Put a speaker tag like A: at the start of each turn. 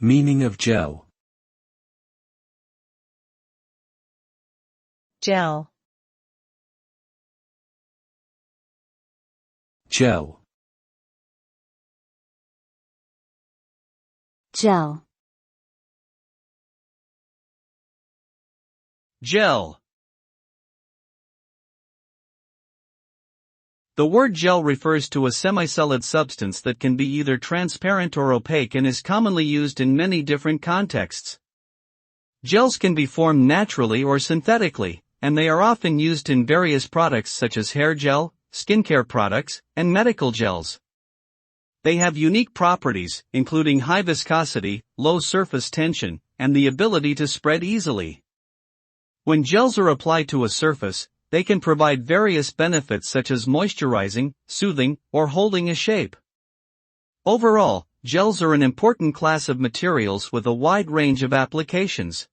A: Meaning of gel.
B: Gel.
A: Gel.
C: Gel.
D: Gel. The word gel refers to a semi-solid substance that can be either transparent or opaque and is commonly used in many different contexts. Gels can be formed naturally or synthetically, and they are often used in various products such as hair gel, skincare products, and medical gels. They have unique properties, including high viscosity, low surface tension, and the ability to spread easily. When gels are applied to a surface, they can provide various benefits such as moisturizing, soothing, or holding a shape. Overall, gels are an important class of materials with a wide range of applications.